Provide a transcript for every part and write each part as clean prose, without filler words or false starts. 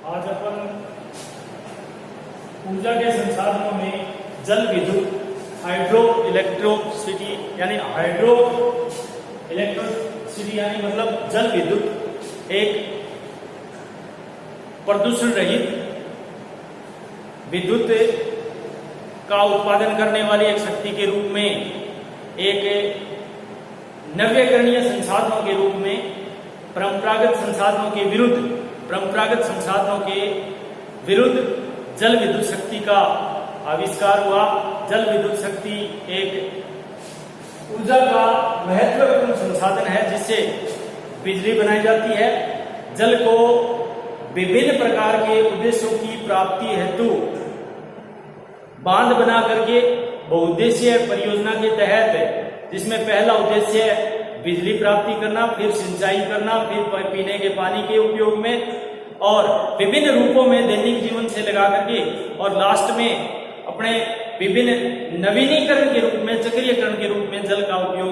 आज अपन ऊर्जा के संसाधनों में जल विद्युत हाइड्रो इलेक्ट्रिसिटी यानी मतलब जल विद्युत एक प्रदूषण रहित विद्युत का उत्पादन करने वाली एक शक्ति के रूप में, एक नवीकरणीय संसाधनों के रूप में परंपरागत संसाधनों के विरुद्ध जल विद्युत शक्ति का आविष्कार हुआ। जल विद्युत शक्ति एक ऊर्जा का महत्वपूर्ण संसाधन है जिससे बिजली बनाई जाती है। जल को विभिन्न प्रकार के उद्देश्यों की प्राप्ति हेतु बांध बना करके बहुउद्देशीय परियोजना के तहत, जिसमें पहला उद्देश्य है बिजली प्राप्ति करना, फिर सिंचाई करना, फिर पीने के पानी के उपयोग में और विभिन्न रूपों में दैनिक जीवन से लगा करके, और लास्ट में अपने विभिन्न नवीनीकरण के रूप में, चक्रीयकरण के रूप में जल का उपयोग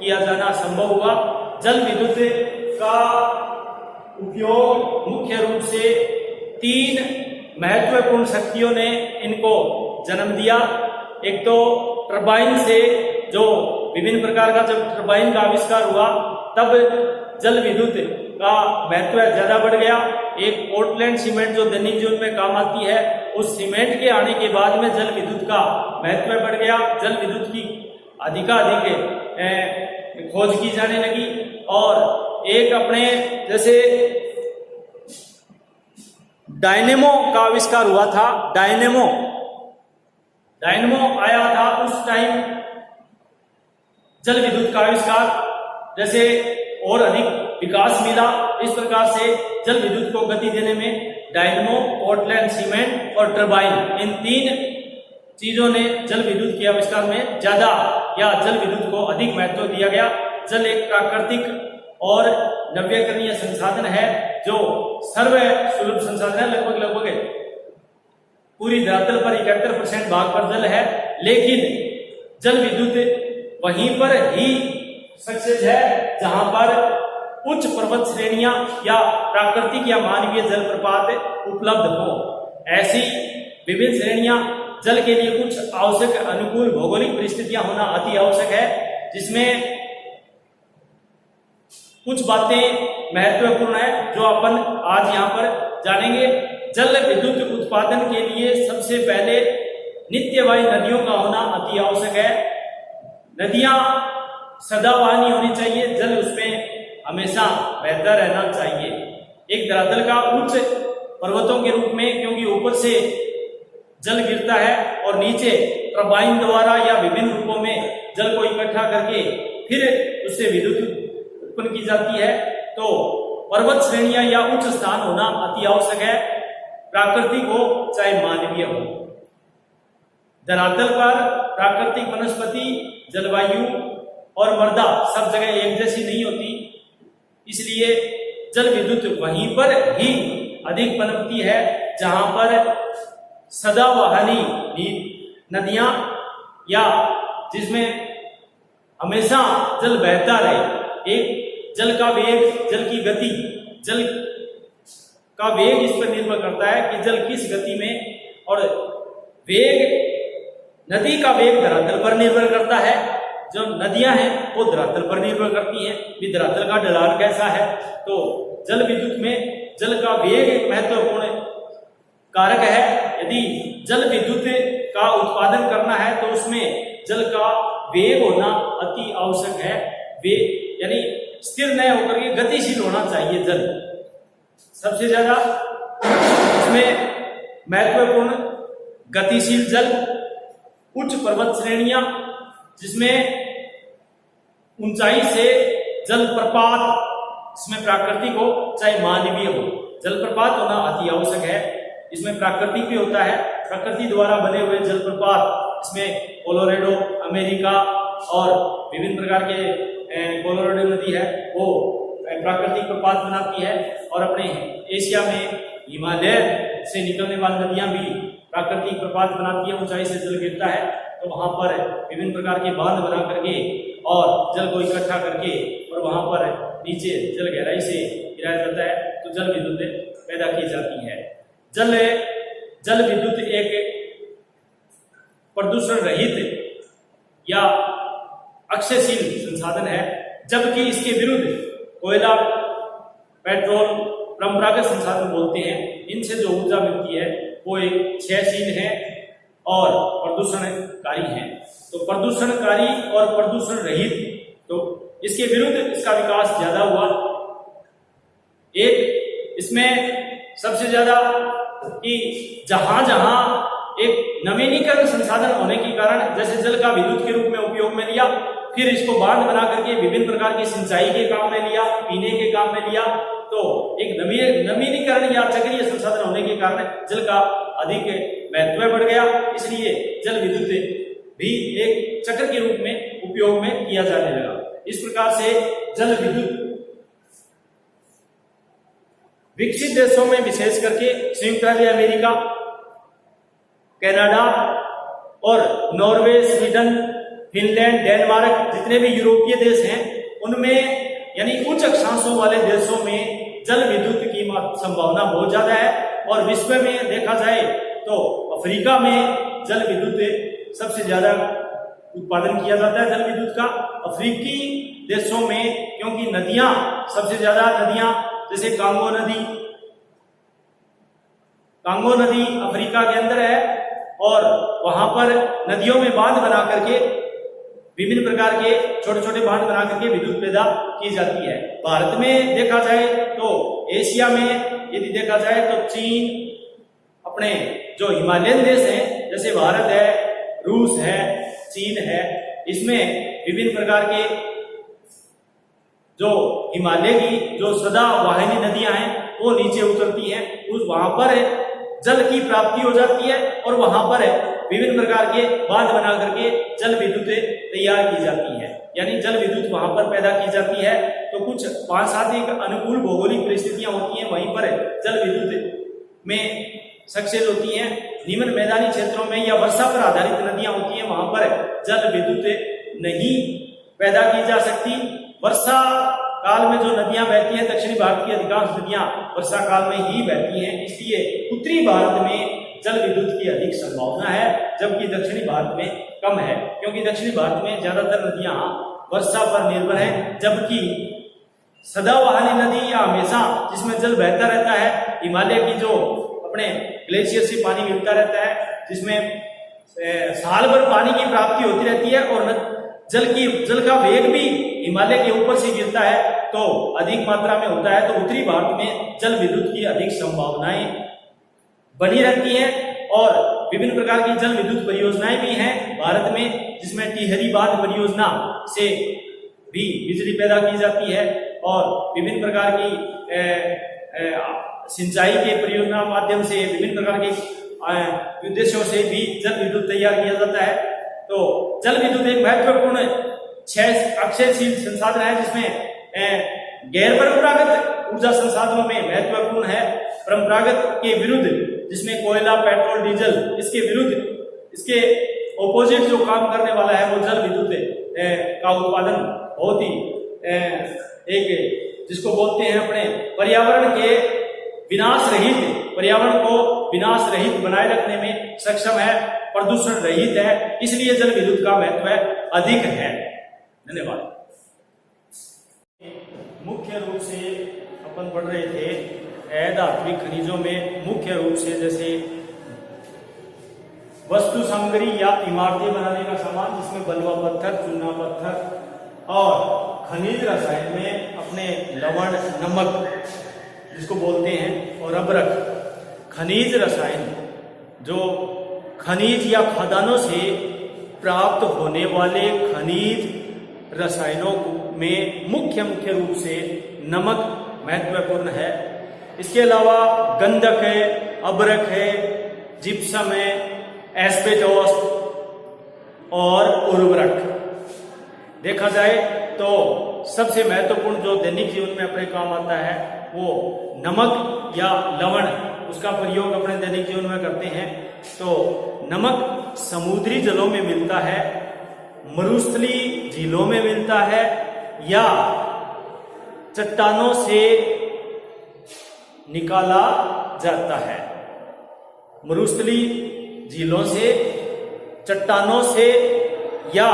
किया जाना संभव हुआ। जल विद्युत का उपयोग मुख्य रूप से तीन महत्वपूर्ण शक्तियों ने इनको जन्म दिया। एक तो टरबाइन से, जो विभिन्न प्रकार का जब टरबाइन का आविष्कार हुआ तब जल विद्युत का महत्व ज्यादा बढ़ गया। एक पोर्टलैंड सीमेंट जो दैनिक जीवन में काम आती है, उस सीमेंट के आने के बाद में जल विद्युत का महत्व बढ़ गया। जल विद्युत की अधिकाधिक खोज की जाने लगी और एक अपने जैसे डायनेमो का आविष्कार हुआ था। डायनेमो आया था उस टाइम जल विद्युत का आविष्कार, जैसे और अधिक विकास मिला। इस प्रकार से जल विद्युत को गति देने में डायनेमो, पोर्टलैंड सीमेंट और टरबाइन, इन तीन चीजों ने जल विद्युत के आविष्कार में ज्यादा या जल विद्युत को अधिक महत्व दिया गया। जल एक प्राकृतिक और नवीकरणीय संसाधन है जो सर्वसुलभ संसाधन है। लगभग पूरी धरातल पर 71% भाग पर जल है, लेकिन जल विद्युत वहीं पर ही सक्सेस है जहां पर उच्च पर्वत श्रेणियां या प्राकृतिक या मानवीय जल प्रपात उपलब्ध हो। ऐसी विभिन्न श्रेणियां जल के लिए कुछ आवश्यक अनुकूल भौगोलिक परिस्थितियां होना अति आवश्यक है, जिसमें कुछ बातें महत्वपूर्ण है जो अपन आज यहाँ पर जानेंगे। जल विद्युत उत्पादन के लिए सबसे पहले नित्यवाही नदियों का होना अति आवश्यक है। नदियां सदाबहानी होनी चाहिए, जल उसमें हमेशा बहता रहना चाहिए। एक धरातल का उच्च पर्वतों के रूप में, क्योंकि ऊपर से जल गिरता है और नीचे टरबाइन द्वारा या विभिन्न रूपों में जल को इकट्ठा करके फिर उससे विद्युत उत्पन्न की जाती है, तो पर्वत श्रेणियां या उच्च स्थान होना अति आवश्यक है, प्राकृतिक हो चाहे मानवीय हो। धरातल पर प्राकृतिक वनस्पति, जलवायु और मृदा सब जगह एक जैसी नहीं होती, इसलिए जल विद्युत वहीं पर ही अधिक पनपती है जहां पर सदाबहानी नदियां या जिसमें हमेशा जल बहता रहे। एक जल का वेग, जल की गति, जल का वेग इस पर निर्भर करता है कि जल किस गति में, और वेग, नदी का वेग धरातल पर निर्भर करता है। जो नदियां हैं वो धरातल पर निर्भर करती हैं कि धरातल का ढलान कैसा है। तो जल विद्युत में जल का वेग एक महत्वपूर्ण कारक है। यदि जल विद्युत का उत्पादन करना है तो उसमें जल का वेग होना अति आवश्यक है। वेग यानी स्थिर न होकर के गतिशील होना चाहिए जल। सबसे ज्यादा इसमें महत्वपूर्ण गतिशील जल, उच्च पर्वत श्रेणियां जिसमें ऊंचाई से जल प्रपात, इसमें प्राकृतिक हो चाहे मानवीय हो, जल प्रपात होना अति आवश्यक है। इसमें प्राकृतिक भी होता है, प्रकृति द्वारा बने हुए जल प्रपात, इसमें कोलोराडो, अमेरिका और विभिन्न प्रकार के कोलोराडो नदी है वो प्राकृतिक प्रपात बनाती है, और अपने एशिया में हिमालय से निकलने वाली नदियां भी प्राकृतिक प्रपात बनाती है। ऊंचाई से जल गिरता है तो वहां पर विभिन्न प्रकार के बांध बना करके और जल को इकट्ठा करके और वहां पर नीचे जल गहराई से गिराया जाता है। तो जल विद्युत पैदा की जाती है। जल विद्युत एक प्रदूषण रहित या अक्षयशील संसाधन है, जबकि इसके विरुद्ध कोयला, पेट्रोल, परंपरागत संसाधन बोलते हैं, इनसे जो ऊर्जा मिलती है वो एक क्षयशील है और प्रदूषणकारी है। तो प्रदूषणकारी और प्रदूषण रहित, तो इसके विरुद्ध इसका विकास ज्यादा हुआ। एक इसमें सबसे ज्यादा कि जहां जहां एक नवीनीकरण संसाधन होने के कारण, जैसे जल का विद्युत के रूप में उपयोग में लिया, फिर इसको बांध बना करके विभिन्न प्रकार की सिंचाई के काम में लिया, पीने के काम में लिया, तो एक नवीनीकरण या चक्रीय संसाधन होने के कारण जल का अधिक महत्व बढ़ गया। इसलिए जल विद्युत भी एक चक्र के रूप में उपयोग में किया जाने लगा। इस प्रकार से जल विद्युत विकसित देशों में, विशेष करके संयुक्त राज्य अमेरिका, कनाडा और नॉर्वे, स्वीडन, फिनलैंड, डेनमार्क, जितने भी यूरोपीय देश हैं उनमें, यानी उच्च अक्षांशों वाले देशों में जल विद्युत की संभावना बहुत ज्यादा है। और विश्व में देखा जाए तो अफ्रीका में जल विद्युत सबसे ज्यादा उत्पादन किया जाता है जल विद्युत का। अफ्रीकी देशों में क्योंकि नदियां, सबसे ज्यादा नदियां जैसे कांगो नदी अफ्रीका के अंदर है, और वहां पर नदियों में बांध बना करके विभिन्न प्रकार के छोटे छोटे बांध बना करके विद्युत पैदा की जाती है। भारत में देखा जाए तो, एशिया में यदि देखा जाए तो चीन, अपने जो हिमालयन देश हैं जैसे भारत है, रूस है, चीन है, इसमें विभिन्न प्रकार के जो हिमालय की जो सदा वाहिनी नदियां हैं वो नीचे उतरती हैं, उस वहां पर जल की प्राप्ति हो जाती है और वहां पर विभिन्न प्रकार के बांध बना करके जल विद्युत तैयार की जाती है, यानी जल विद्युत वहां पर पैदा की जाती है। तो कुछ 5-7 एक अनुकूल भौगोलिक परिस्थितियां होती हैं, वहीं पर जल विद्युत में सक्सेस होती हैं। निम्न मैदानी क्षेत्रों में या वर्षा पर आधारित नदियां होती हैं, वहां पर जल विद्युत नहीं पैदा की जा सकती। वर्षा काल में जो नदियां बहती हैं, दक्षिणी भारत की अधिकांश नदियां वर्षा काल में ही बहती हैं, इसलिए उत्तरी भारत में जल विद्युत की अधिक संभावना है, जबकि दक्षिणी भारत में कम है, क्योंकि दक्षिणी भारत में ज्यादातर नदियां वर्षा पर निर्भर हैं, जबकि सदाबहार नदी या हमेशा जिसमें जल बहता रहता है, हिमालय की जो अपने ग्लेशियर से पानी मिलता रहता है, जिसमें साल भर पानी की प्राप्ति होती रहती है और जल का वेग भी हिमालय के ऊपर से गिरता है तो अधिक मात्रा में होता है। तो उत्तरी भारत में जल विद्युत की अधिक संभावनाएं बनी रहती हैं और विभिन्न प्रकार की जल विद्युत परियोजनाएं भी हैं भारत में, जिसमें टिहरी बांध परियोजना से भी बिजली पैदा की जाती है और विभिन्न प्रकार की सिंचाई के परियोजना माध्यम से विभिन्न प्रकार के उद्देश्यों से भी जल विद्युत तैयार किया जाता है। तो जल विद्युत एक महत्वपूर्ण अक्षयशील संसाधन है, जिसमें गैर परंपरागत ऊर्जा संसाधनों में महत्वपूर्ण है। परंपरागत के विरुद्ध, जिसमें कोयला, पेट्रोल, डीजल, इसके विरुद्ध, इसके ऑपोजिट जो काम करने वाला है वो जल विद्युत का उत्पादन बहुत ही एक जिसको बोलते हैं अपने पर्यावरण के पर्यावरण को विनाश रहित बनाए रखने में सक्षम है, प्रदूषण रहित है, इसलिए जल विद्युत का महत्व अधिक है। धन्यवाद। मुख्य रूप से अपन पढ़ रहे थे धात्विक खनिजों में मुख्य रूप से जैसे वस्तु सामग्री या इमारतें बनाने का सामान, जिसमें बलुआ पत्थर, चूना पत्थर, और खनिज रसायन में अपने लवण, नमक जिसको बोलते हैं, और अबरक। खनिज रसायन जो खनिज या खदानों से प्राप्त होने वाले खनिज रसायनों में मुख्य रूप से नमक महत्वपूर्ण है। इसके अलावा गंधक है, अबरक है, जिप्सम है, एस्बेस्टोस और उर्वरक। देखा जाए तो सबसे महत्वपूर्ण जो दैनिक जीवन में अपने काम आता है वो नमक या लवण, उसका प्रयोग अपने दैनिक जीवन में करते हैं। तो नमक समुद्री जलों में मिलता है, मरुस्थलीय झीलों में मिलता है, या चट्टानों से निकाला जाता है। मरुस्थली झीलों से, चट्टानों से, या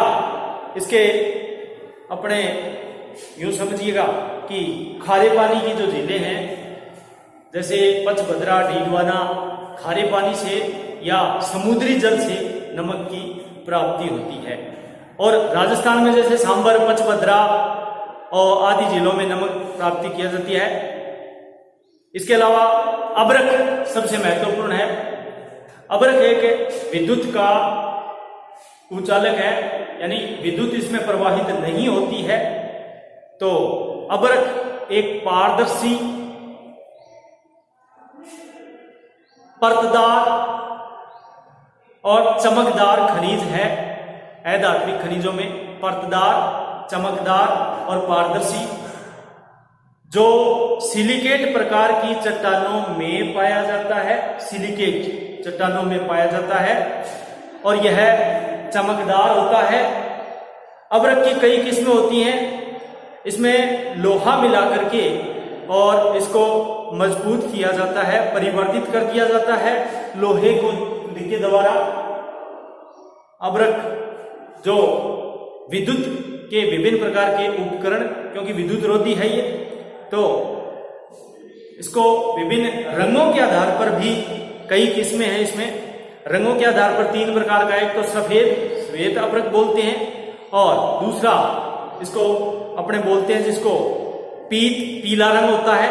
इसके अपने यूं समझिएगा कि खारे पानी की जो झीलें हैं जैसे पचभद्रा, डीडवाना, खारे पानी से या समुद्री जल से नमक की प्राप्ति होती है। और राजस्थान में जैसे सांबर, पचभद्रा और आदि जिलों में नमक प्राप्ति की जाती है। इसके अलावा अबरक सबसे महत्वपूर्ण है। अबरक एक विद्युत का कुचालक है, यानी विद्युत इसमें प्रवाहित नहीं होती है। तो अबरक एक पारदर्शी, परतदार और चमकदार खनिज है। अधात्विक खनिजों में परतदार, चमकदार और पारदर्शी, जो सिलिकेट प्रकार की चट्टानों में पाया जाता है, सिलिकेट चट्टानों में पाया जाता है और यह चमकदार होता है। अबरक की कई किस्में होती हैं। इसमें लोहा मिला करके और इसको मजबूत किया जाता है, परिवर्तित कर दिया जाता है लोहे को के द्वारा। अबरक जो विद्युत के विभिन्न प्रकार के उपकरण, क्योंकि विद्युत रोधी है ये, तो इसको विभिन्न रंगों के आधार पर भी कई किस्में हैं। इसमें रंगों के आधार पर 3 प्रकार का, एक तो सफेद, श्वेत अबरक बोलते हैं, और दूसरा इसको अपने बोलते हैं जिसको पीला रंग होता है,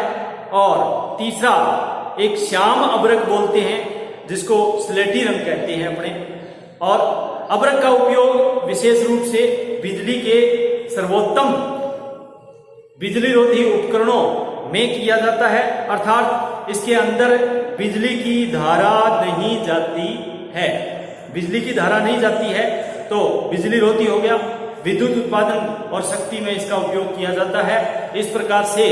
और तीसरा एक श्याम अबरक बोलते हैं जिसको स्लेटी रंग कहते हैं अपने। और अबरक का उपयोग विशेष रूप से बिजली के सर्वोत्तम बिजली रोधी उपकरणों में किया जाता है, अर्थात इसके अंदर बिजली की धारा नहीं जाती है। बिजली की धारा नहीं जाती है तो बिजली रोधी हो गया। विद्युत उत्पादन और शक्ति में इसका उपयोग किया जाता है। इस प्रकार से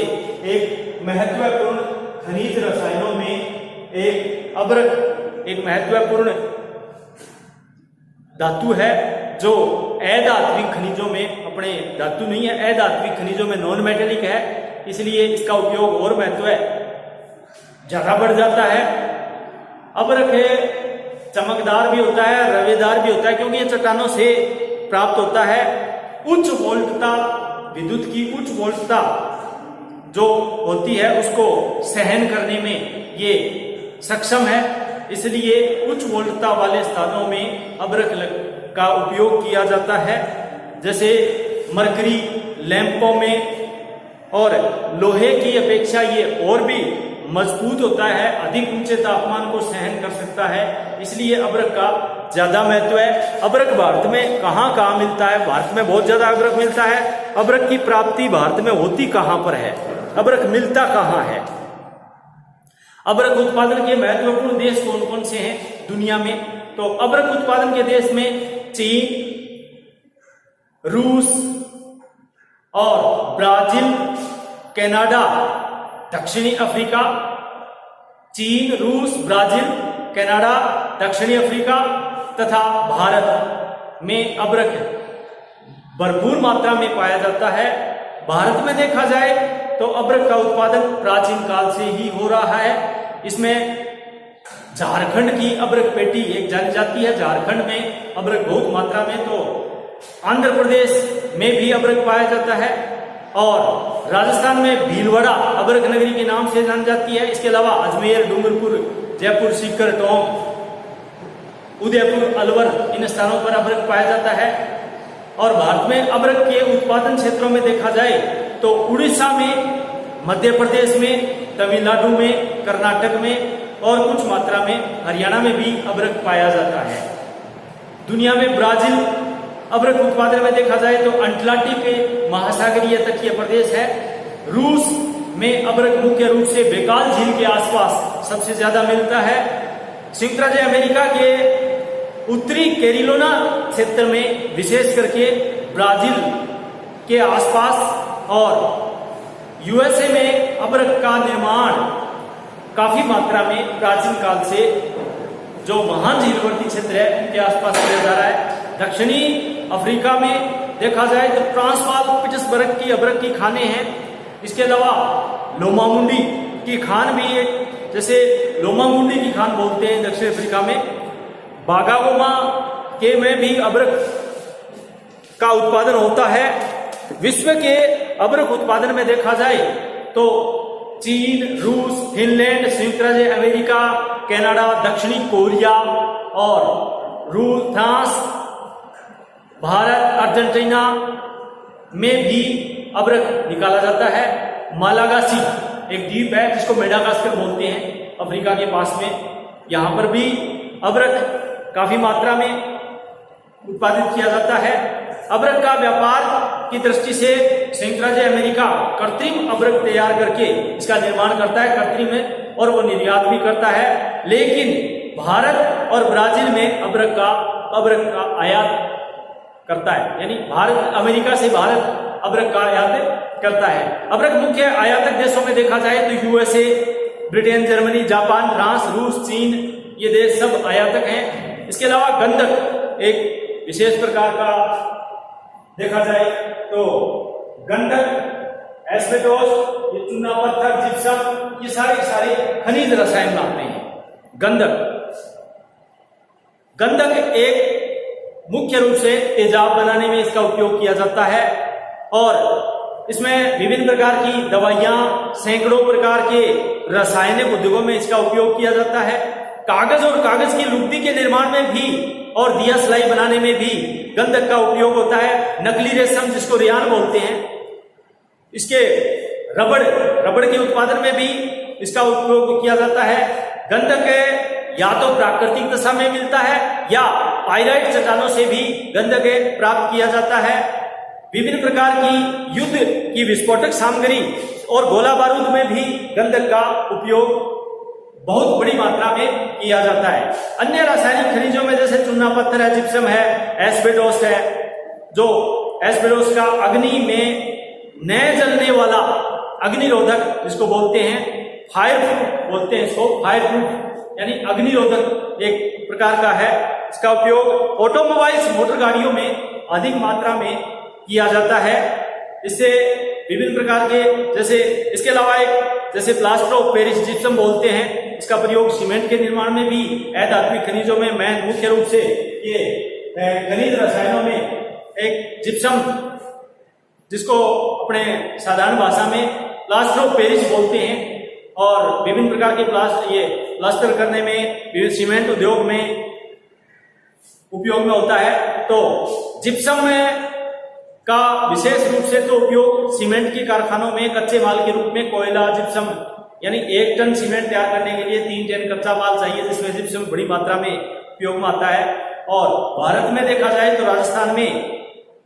एक महत्वपूर्ण खनिज रसायनों में एक अबरक एक महत्वपूर्ण धातु है, जो अधात्विक खनिजों में, अपने धातु नहीं है, अधात्विक खनिजों में नॉन मेटेलिक है, इसलिए इसका उपयोग और महत्व ज्यादा बढ़ जाता है। अबरक चमकदार भी होता है, रवेदार भी होता है, क्योंकि ये चट्टानों से प्राप्त होता है। उच्च वोल्टता, विद्युत की उच्च वोल्टता जो होती है उसको सहन करने में ये सक्षम है, इसलिए उच्च वोल्टता वाले स्थानों में अबरक का उपयोग किया जाता है। जैसे मरकरी लैंपों में, और लोहे की अपेक्षा ये और भी मजबूत होता है, अधिक ऊंचे तापमान को सहन कर सकता है, इसलिए अबरक का ज्यादा महत्व है। अबरक भारत में कहाँ कहाँ मिलता है? भारत में बहुत ज्यादा अबरक मिलता है। अबरक की प्राप्ति भारत में होती कहाँ पर है? अबरक मिलता कहाँ है? अबरक उत्पादन के महत्वपूर्ण देश कौन कौन से हैं दुनिया में? तो अबरक उत्पादन के देश में चीन, रूस और ब्राजील, कनाडा, दक्षिणी अफ्रीका। चीन, रूस, ब्राजील, कनाडा, दक्षिणी अफ्रीका तथा भारत में अबरक भरपूर मात्रा में पाया जाता है। भारत में देखा जाए तो अबरक का उत्पादन प्राचीन काल से ही हो रहा है। इसमें झारखंड की अबरक पेटी एक जानी जाती है। झारखंड में अबरक बहुत मात्रा में, तो आंध्र प्रदेश में भी अबरक पाया जाता है, और राजस्थान में भीलवाड़ा अबरक नगरी के नाम से जानी जाती है। इसके अलावा अजमेर, डूंगरपुर, जयपुर, सीकर, टोंक, उदयपुर, अलवर, इन स्थानों पर अबरक पाया जाता है। और भारत में अबरक के उत्पादन क्षेत्रों में देखा जाए तो उड़ीसा में, मध्य प्रदेश में, तमिलनाडु में, कर्नाटक में और कुछ मात्रा में हरियाणा में भी अबरक पाया जाता है। दुनिया में ब्राजील अबरक उत्पादन में देखा जाए तो अटलांटिक महासागरीय तटीय प्रदेश है। रूस में अबरक मुख्य रूप से बेकाल झील के आसपास सबसे ज्यादा मिलता है। संयुक्त राज्य अमेरिका के उत्तरी कैरोलिना क्षेत्र में, विशेष करके ब्राजील के आसपास, और यूएसए में अबरक का निर्माण काफी मात्रा में प्राचीन काल से जो महान झीलवर्ती क्षेत्र है उनके आसपास किया जा रहा है। दक्षिणी अफ्रीका में देखा जाए तो ट्रांसवाल, पिट्सबर्ग की अबरक की खाने हैं। इसके अलावा लोमामुंडी की खान भी एक, जैसे लोमामुंडी की खान बोलते हैं दक्षिण अफ्रीका में, बागागोमा के में भी अबरक का उत्पादन होता है। विश्व के अबरक उत्पादन में देखा जाए तो चीन, रूस, फिनलैंड, संयुक्त राज्य अमेरिका, कनाडा, दक्षिणी कोरिया और फ्रांस, भारत, अर्जेंटीना में भी अबरक निकाला जाता है। मालागासी एक द्वीप है जिसको मेडागास्कर बोलते हैं अफ्रीका के पास में, यहां पर भी अबरक काफी मात्रा में उत्पादित किया जाता है। अबरक का व्यापार की दृष्टि से संयुक्त राज्य अमेरिका कृत्रिम अबरक तैयार करके इसका निर्माण करता है, कृत्रिम में, और वो निर्यात भी करता है। लेकिन भारत और ब्राजील में अबरक का आयात करता है, यानी भारत अमेरिका से भारत अबरक का आयात करता है। अबरक मुख्य आयातक देशों में देखा जाए तो USA, Britain, Germany, Japan, France, रूस, चीन, ये देश सब आयातक हैं। इसके अलावा गंधक एक विशेष प्रकार का देखा जाए तो गंधक, एस्बेस्टोस, ये चूना पत्थर, जिप्सम, ये सारे खनिज रसायन आते हैं। गंधक एक मुख्य रूप से तेजाब बनाने में इसका उपयोग किया जाता है और इसमें विभिन्न प्रकार की दवाइयां, सैकड़ों प्रकार के रासायनिक उद्योगों में इसका उपयोग किया जाता है। कागज और कागज की लुगदी के निर्माण में भी और दिया सिलाई बनाने में भी गंधक का उपयोग होता है। नकली रेशम जिसको रियान बोलते हैं, इसके रबड़ के उत्पादन में भी इसका उपयोग किया जाता है। गंधक या तो प्राकृतिक दशा में मिलता है या पाइराइट चट्टानों से भी गंधक प्राप्त किया जाता है। विभिन्न प्रकार की युद्ध की विस्फोटक सामग्री और गोला बारूद में भी गंधक का उपयोग बहुत बड़ी मात्रा में किया जाता है। अन्य रासायनिक खनिजों में जैसे चूना पत्थर है, जिप्सम है, एस्बेस्टोस है, जो एस्बेस्टोस का अग्नि में न जलने वाला अग्निरोधक जिसको बोलते हैं, फायर प्रूफ बोलते हैं इसको, फायर प्रूफ यानी अग्निरोधक एक प्रकार का है। इसका उपयोग ऑटोमोबाइल्स, मोटर गाड़ियों में अधिक मात्रा में किया जाता है। इससे विभिन्न प्रकार के, जैसे इसके अलावा एक जैसे प्लास्टर ऑफ पेरिस जिप्सम बोलते हैं, इसका प्रयोग सीमेंट के निर्माण में भी, अधात्विक खनिजों में मुख्य रूप से ये खनिज रसायनों में एक जिप्सम जिसको अपने साधारण भाषा में प्लास्टर ऑफ पेरिस बोलते हैं, और विभिन्न प्रकार के प्लास्टर करने में, विभिन्न सीमेंट उद्योग में उपयोग में होता है। तो जिप्सम का विशेष रूप से तो उपयोग सीमेंट के कारखानों में कच्चे माल के रूप में कोयला, जिप्सम, यानी 1 टन सीमेंट तैयार करने के लिए 3 टन कच्चा माल चाहिए, जिसमें जिप्सम बड़ी मात्रा में उपयोग में आता है। और भारत में देखा जाए तो राजस्थान में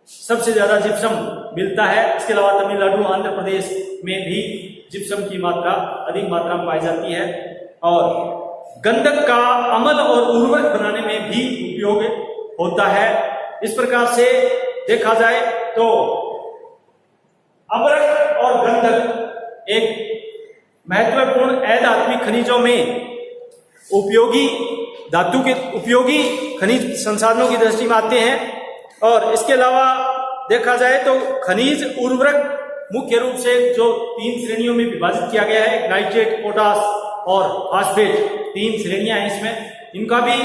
सबसे ज्यादा जिप्सम मिलता है। इसके अलावा तमिलनाडु, आंध्र प्रदेश में भी जिप्सम की मात्रा अधिक मात्रा में पाई जाती है। और गंधक का अम्ल और उर्वरक बनाने में भी उपयोग होता है। इस प्रकार से देखा जाए तो अबरक और गंधक एक महत्वपूर्ण अधात्विक खनिजों में उपयोगी उपयोगी खनिज संसाधनों की दृष्टि में आते हैं। और इसके अलावा देखा जाए तो खनिज उर्वरक मुख्य रूप से जो 3 श्रेणियों में विभाजित किया गया है, नाइट्रेट, पोटास और फास्फेट, 3 श्रेणियां हैं इसमें। इनका भी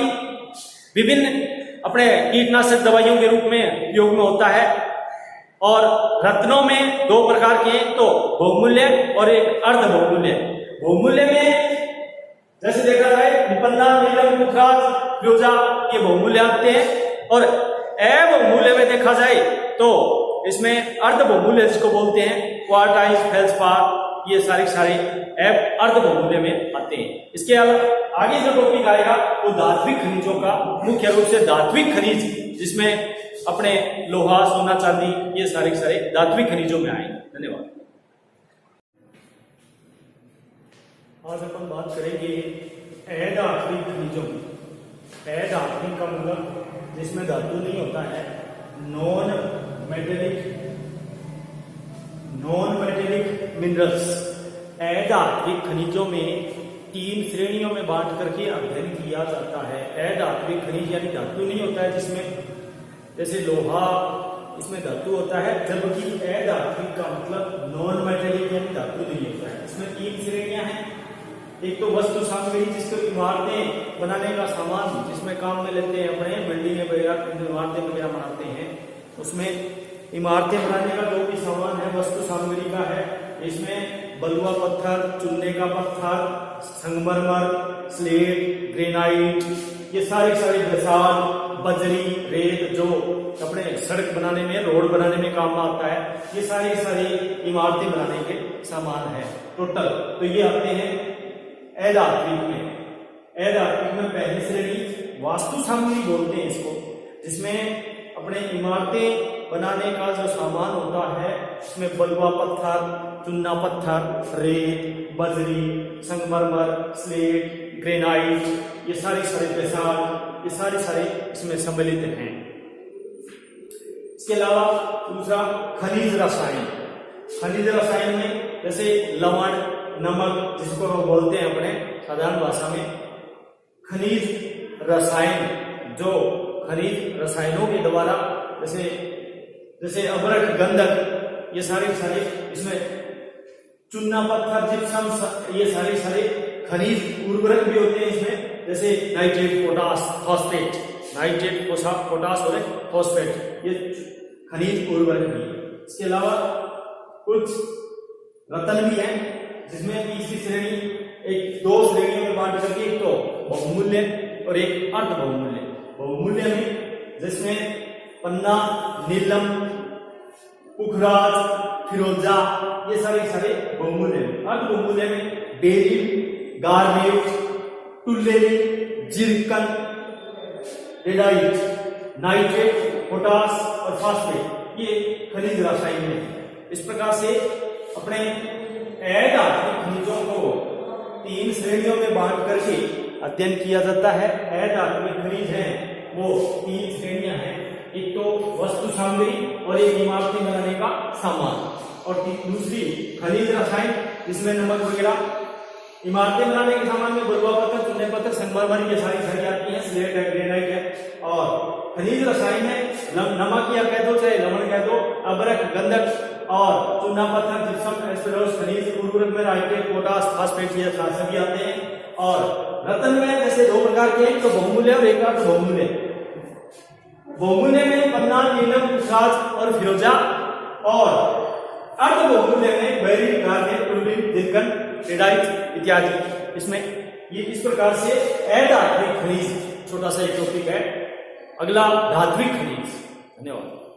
विभिन्न अपने कीटनाशक दवाइयों के रूप में उपयोग में होता है। और रत्नों में 2 प्रकार के हैं, तो बहुमूल्य और एक अर्ध बहुमूल्य। बहुमूल्य में जैसे देखा जाए निपन्ना, नीलम, पुखराज, फ्यूजा, ये बहुमूल्य आते हैं। और अबहुमूल्य में देखा जाए तो इसमें अर्ध बहुमूल्य जिसको बोलते हैं, क्वार्टाइज, फेल्सपार, ये सारे अर्ध बहुमूल्य में आते हैं। इसके आगे जो टॉपिक आएगा वो धात्विक खनिजों का, मुख्य रूप से धात्विक खनिज जिसमें अपने लोहा, सोना, चांदी, ये सारे धात्विक खनिजों में आएंगे। धन्यवाद। आज अपन बात करेंगे अधात्विक खनिजों की। अधात्विक का मतलब जिसमें धातु नहीं होता है, नॉन मेटेलिक मिनरल्स। अधात्विक खनिजों में 3 श्रेणियों में बांट करके अध्ययन किया जाता है। अधात्विक खनिज यानी धातु नहीं होता है, जिसमें जैसे लोहा, इसमें धातु होता है, जबकि अधात्विक का मतलब नॉन मेटेलिक यानी धातु नहीं होता है। इसमें 3 श्रेणियां हैं। एक तो वस्तु सामग्री, जिसको इमारतें बनाने का सामान जिसमें काम में लेते हैं, अपने बिल्डिंगें वगैरह इमारतें वगैरह बनाते हैं, उसमें इमारतें बनाने का जो भी सामान है वस्तु सामग्री का है। इसमें बलुआ पत्थर, चूने का पत्थर, संगमरमर, स्लेट, ग्रेनाइट, ये सारे बेसाल, बजरी, रेत जो अपने सड़क बनाने में, रोड बनाने में काम में आता है, ये सारी इमारतें बनाने के सामान है टोटल। तो ये आते हैं अधात्विक में। अधात्विक में पहली श्रेणी वास्तु सामग्री बोलते हैं इसको, जिसमें अपने इमारतें बनाने का जो सामान होता है इसमें बलुआ पत्थर, चूना पत्थर, रेत, बजरी, संगमरमर, स्लेट, ग्रेनाइट, ये सारे बेसाल, ये सारे इसमें सम्मिलित हैं। इसके अलावा दूसरा खनिज रसायन। खनिज रसायन में जैसे लवण, नमक, जिसको हम बोलते हैं अपने साधारण भाषा में खनिज रसायन, जो खनिज रसायनों के द्वारा जैसे अबरख, गंधक, ये सारे इसमें चूना पत्थर, जिप्सम, ये सारे खनिज उर्वरक भी होते हैं इसमें, जैसे nitrate, potash, phosphate, nitrate, potash और फॉस्फेट, ये खनिज उर्वरक भी है। इसके अलावा कुछ रत्न भी हैं, जिसमें तीसरी श्रेणी, एक 2 श्रेणियों में बांट करके, एक तो बहुमूल्य और एक अर्ध बहुमूल्य। बहुमूल्य में जिसमें पन्ना, नीलम, पुखराज, फिरोजा, ये सारे बहुमूल्य। अर्ध बहुमूल्य में बेरिल, गार्नेट, टुल्लेरी, जिरकन, रेडाइट, नाइट्रेट, पोटास और फास्फेट, ये खनिज रसायन है। इस प्रकार से अपने अधात्विक खनिजों को 3 श्रेणियों में बांट करके अध्ययन किया जाता है। अधात्विक खनिज हैं वो 3 श्रेणियां हैं, एक तो वस्तु सामग्री और एक इमारतें बनाने का सामान, और दूसरी खनिज रसायन, जिसमें नमक वगैरह, इमारतें बनाने के सामान में बलुआ पत्थर, चूने पत्थर, संगमरमर, ये सारी आती है, स्लेट है, ग्रेनाइट है। और खनिज रसायन है नमक या कह दो, चाहे लवण कह दो, अबरख, गंधक और चूना पत्थर, जिप्सम, एस्बेस्टोस, खनिज उर्वरक में नाइट्रेट, पोटास, फास्फेट, ये सभी आते हैं। और रत्न में जैसे 2 प्रकार के, एक तो बहुमूल्य और एक अर्ध बहुमूल्य। बहुमूल्य में पन्ना, नीलम, पुखराज और फिरोजा, और अर्ध बहुमूल्य में बेरिल, गार्नेट, टुल्लेरी, जिरकन, रेडाइट इत्यादि। इसमें ये इस प्रकार से अधात्विक खनिज, छोटा सा एक टॉपिक है। अगला धात्विक खनिज। धन्यवाद।